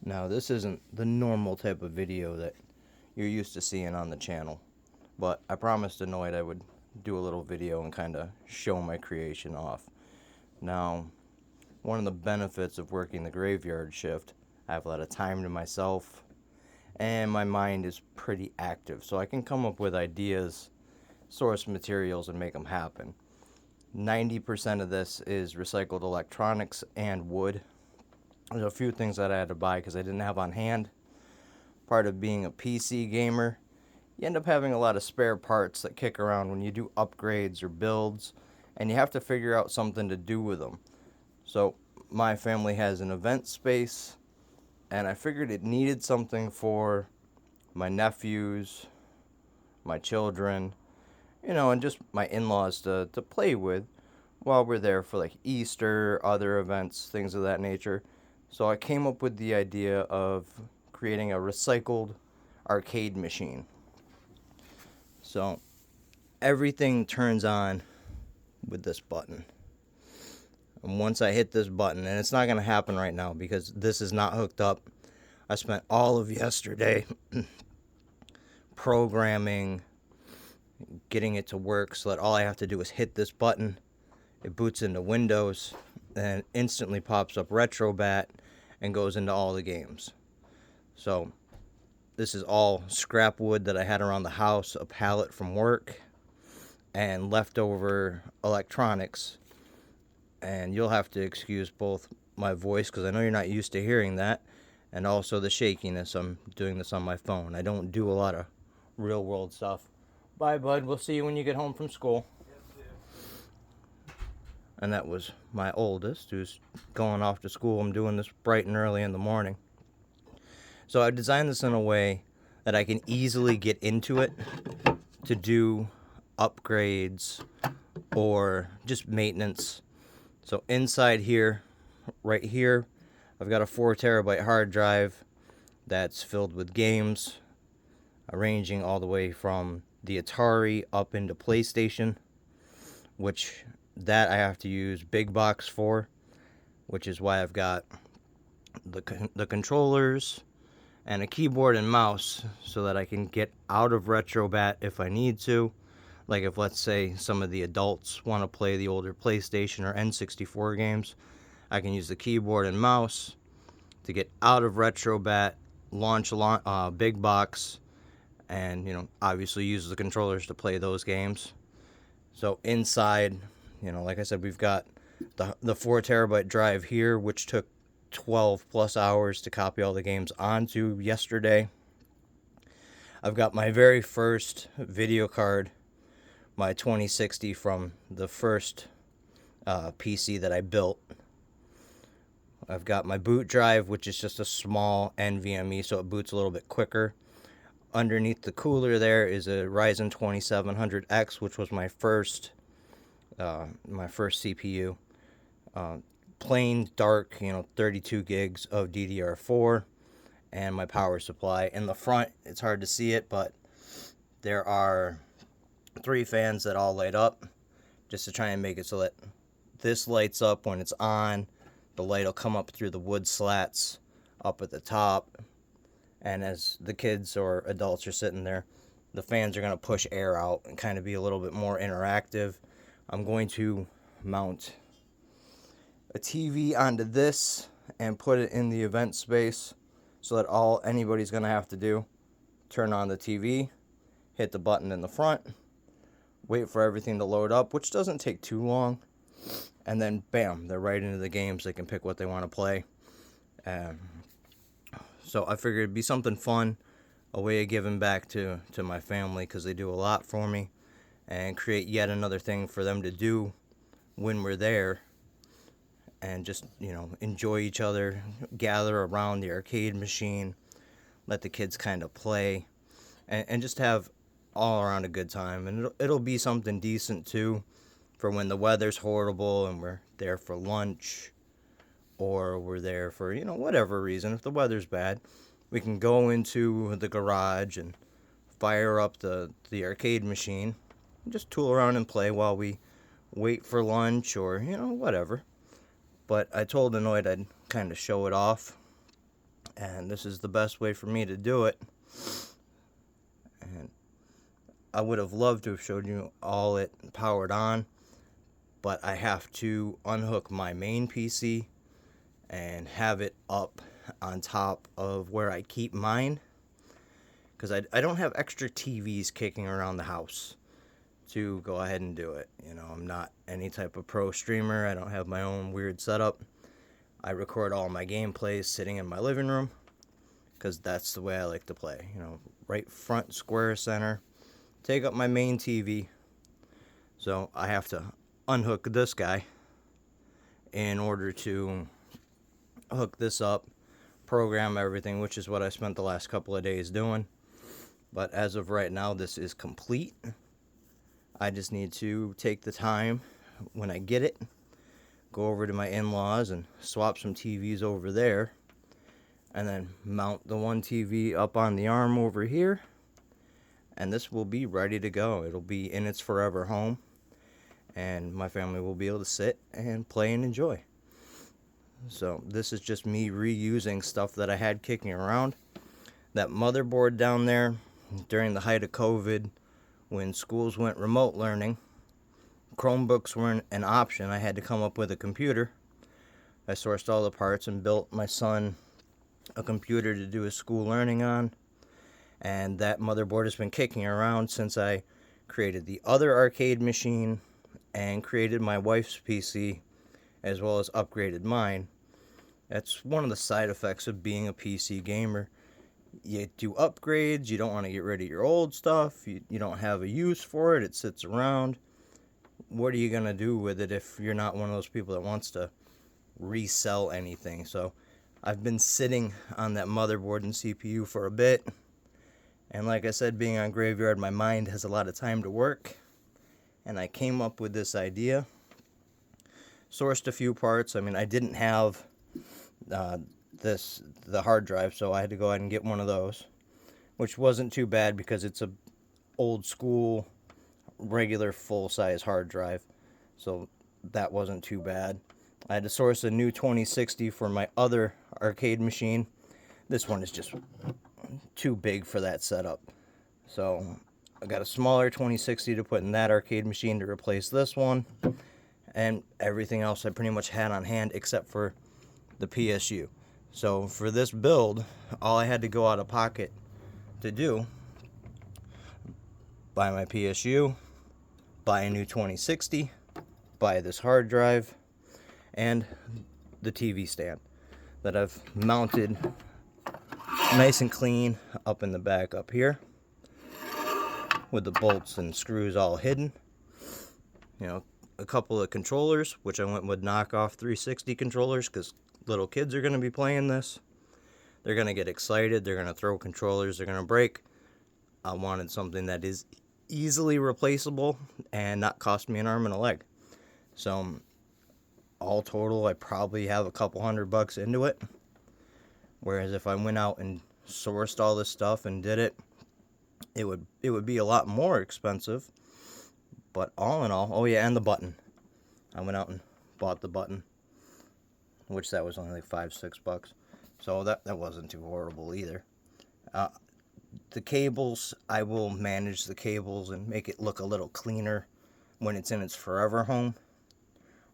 Now, this isn't the normal type of video that you're used to seeing on the channel, but I promised Anoid I would do a little video and kind of show my creation off. Now, one of the benefits of working the graveyard shift, I have a lot of time to myself, and my mind is pretty active, so I can come up with ideas, source materials, and make them happen. 90% of this is recycled electronics and wood. There's a few things that I had to buy because I didn't have on hand. Part of being a PC gamer, you end up having a lot of spare parts that kick around when you do upgrades or builds, and you have to figure out something to do with them. So my family has an event space, and I figured it needed something for my nephews, my children, and just my in-laws to play with while we're there for like Easter, other events, things of that nature. So I came up with the idea of creating a recycled arcade machine. So everything turns on with this button. And once I hit this button, and it's not going to happen right now because this is not hooked up. I spent all of yesterday programming, getting it to work so that all I have to do is hit this button. It boots into Windows and instantly pops up Retrobat and goes into all the games. So this is all scrap wood that I had around the house, a pallet from work, and leftover electronics. And you'll have to excuse both my voice because I know you're not used to hearing that, and also the shakiness. I'm doing this on my phone. I don't do a lot of real world stuff. Bye, bud. We'll see you when you get home from school. And that was my oldest, who's going off to school. I'm doing this bright and early in the morning. So I designed this in a way that I can easily get into it to do upgrades or just maintenance. So inside here, right here, I've got a 4 terabyte hard drive that's filled with games, ranging all the way from the Atari up into PlayStation, which that I have to use big box for, which is why I've got the controllers and a keyboard and mouse so that I can get out of Retrobat if I need to. Like if, let's say, some of the adults want to play the older PlayStation or N64 games, I can use the keyboard and mouse to get out of Retrobat, launch big box, and obviously use the controllers to play those games. So inside, like I said, we've got the 4 terabyte drive here, which took 12 plus hours to copy all the games onto yesterday. I've got my very first video card, my 2060 from the first PC that I built. I've got my boot drive, which is just a small NVMe, so it boots a little bit quicker. Underneath the cooler there is a Ryzen 2700X, which was my first CPU. Plain dark, 32 gigs of DDR4, and my power supply. In the front, it's hard to see it, but there are 3 fans that all light up, just to try and make it so that this lights up when it's on. The light will come up through the wood slats up at the top, and as the kids or adults are sitting there, the fans are going to push air out and kind of be a little bit more interactive. I'm going to mount a TV onto this and put it in the event space so that all anybody's going to have to do, turn on the TV, hit the button in the front, wait for everything to load up, which doesn't take too long, and then bam, they're right into the games. They can pick what they want to play. So I figured it'd be something fun, a way of giving back to my family because they do a lot for me, and create yet another thing for them to do when we're there, and just enjoy each other, gather around the arcade machine, let the kids kind of play, and just have all around a good time. And it'll be something decent too for when the weather's horrible and we're there for lunch, or we're there for whatever reason. If the weather's bad, we can go into the garage and fire up the arcade machine and just tool around and play while we wait for lunch, or whatever. But I told Anoid I'd kind of show it off, And this is the best way for me to do it. And I would have loved to have showed you all it powered on, but I have to unhook my main PC and have it up on top of where I keep mine, because I don't have extra TVs kicking around the house to go ahead and do it. You know, I'm not any type of pro streamer. I don't have my own weird setup. I record all my gameplays sitting in my living room, because that's the way I like to play. You know, right front square center, take up my main TV. So I have to unhook this guy in order to hook this up, program everything, which is what I spent the last couple of days doing. But as of right now, this is complete. I just need to take the time when I get it, go over to my in-laws and swap some TVs over there, and then mount the one TV up on the arm over here, and this will be ready to go. It'll be in its forever home, and my family will be able to sit and play and enjoy. So this is just me reusing stuff that I had kicking around. That motherboard down there, during the height of COVID, when schools went remote learning, Chromebooks weren't an option. I had to come up with a computer. I sourced all the parts and built my son a computer to do his school learning on. And that motherboard has been kicking around since I created the other arcade machine and created my wife's PC, as well as upgraded mine. That's one of the side effects of being a PC gamer. You do upgrades, you don't want to get rid of your old stuff, you don't have a use for it, it sits around. What are you going to do with it if you're not one of those people that wants to resell anything? So I've been sitting on that motherboard and CPU for a bit. And like I said, being on Graveyard, my mind has a lot of time to work. And I came up with this idea. Sourced a few parts. I mean, I didn't have the hard drive, so I had to go ahead and get one of those, which wasn't too bad because it's a old school regular full-size hard drive, so that wasn't too bad. I had to source a new 2060 for my other arcade machine. This one is just too big for that setup, so I got a smaller 2060 to put in that arcade machine to replace this one, and everything else I pretty much had on hand except for the PSU. So for this build, all I had to go out of pocket to do, buy my PSU, buy a new 2060, buy this hard drive, and the TV stand that I've mounted nice and clean up in the back up here with the bolts and screws all hidden. You know, a couple of controllers, which I went with knockoff 360 controllers because little kids are going to be playing this. They're going to get excited. They're going to throw controllers. They're going to break. I wanted something that is easily replaceable and not cost me an arm and a leg. So all total, I probably have a couple $100 into it. Whereas if I went out and sourced all this stuff and did it, it would be a lot more expensive. But all in all, oh yeah, and the button. I went out and bought the button, which that was only like $5-6. So that wasn't too horrible either. The cables, I will manage the cables and make it look a little cleaner when it's in its forever home.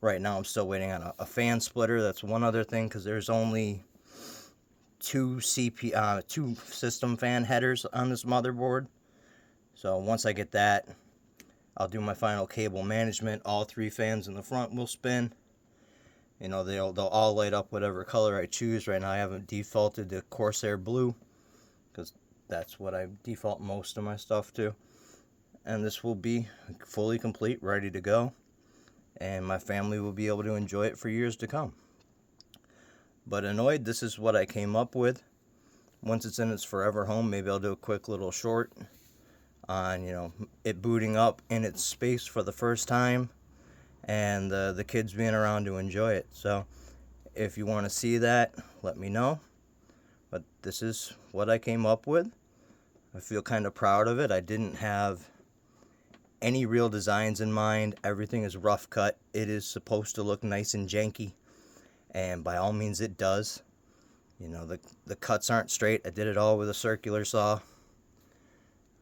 Right now I'm still waiting on a fan splitter. That's one other thing, because there's only two system fan headers on this motherboard. So once I get that, I'll do my final cable management. All 3 fans in the front will spin. You know, they'll all light up whatever color I choose. Right now I haven't defaulted to Corsair Blue, because that's what I default most of my stuff to. And this will be fully complete, ready to go. And my family will be able to enjoy it for years to come. But Annoyed, this is what I came up with. Once it's in its forever home, maybe I'll do a quick little short on, you know, it booting up in its space for the first time, and the kids being around to enjoy it. So if you want to see that, let me know. But this is what I came up with. I feel kind of proud of it. I didn't have any real designs in mind. Everything is rough cut. It is supposed to look nice and janky, and by all means it does. You know, the cuts aren't straight. I did it all with a circular saw.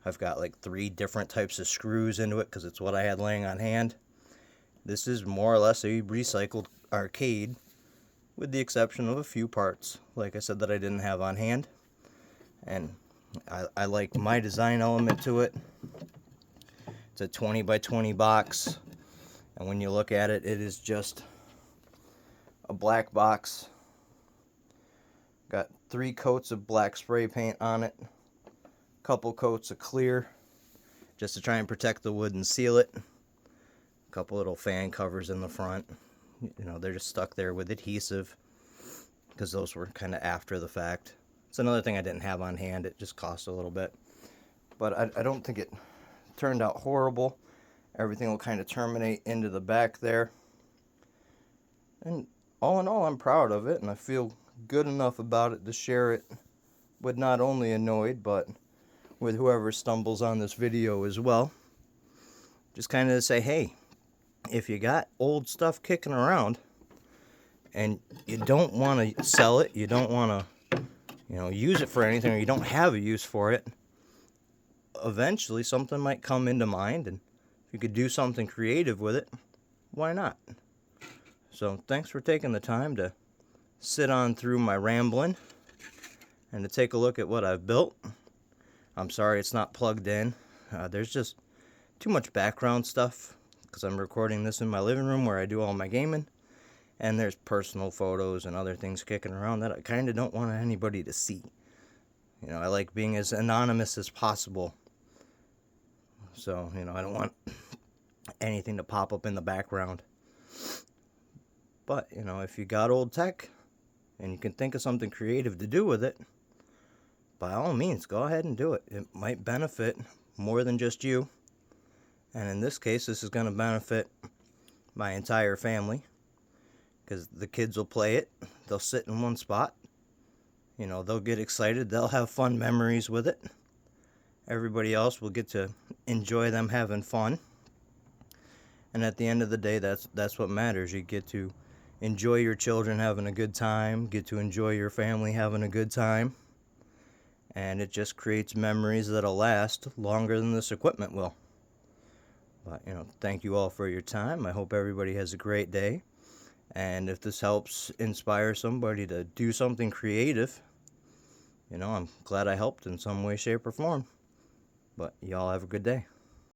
I've got like 3 different types of screws into it because it's what I had laying on hand. This is more or less a recycled arcade, with the exception of a few parts, like I said, that I didn't have on hand. And I like my design element to it. It's a 20 by 20 box, and when you look at it, it is just a black box. Got 3 coats of black spray paint on it, a couple coats of clear, just to try and protect the wood and seal it. A couple little fan covers in the front. You know, they're just stuck there with adhesive, because those were kind of after the fact. It's another thing I didn't have on hand. It just cost a little bit. But I don't think it turned out horrible. Everything will kind of terminate into the back there. And all in all, I'm proud of it, and I feel good enough about it to share it with not only Annoyed, but with whoever stumbles on this video as well. Just kind of to say, hey, if you got old stuff kicking around and you don't want to sell it, you don't want to, you know, use it for anything, or you don't have a use for it, eventually something might come into mind, and if you could do something creative with it, why not? So thanks for taking the time to sit on through my rambling and to take a look at what I've built. I'm sorry it's not plugged in. There's just too much background stuff because I'm recording this in my living room where I do all my gaming, and there's personal photos and other things kicking around that I kind of don't want anybody to see. You know, I like being as anonymous as possible. So, you know, I don't want anything to pop up in the background. But, you know, if you got old tech and you can think of something creative to do with it, by all means, go ahead and do it. It might benefit more than just you. And in this case, this is going to benefit my entire family, because the kids will play it. They'll sit in one spot. You know, they'll get excited. They'll have fun memories with it. Everybody else will get to enjoy them having fun. And at the end of the day, that's what matters. You get to enjoy your children having a good time, get to enjoy your family having a good time, and it just creates memories that'll last longer than this equipment will. But, you know, thank you all for your time. I hope everybody has a great day. And if this helps inspire somebody to do something creative, you know, I'm glad I helped in some way, shape, or form. But y'all have a good day.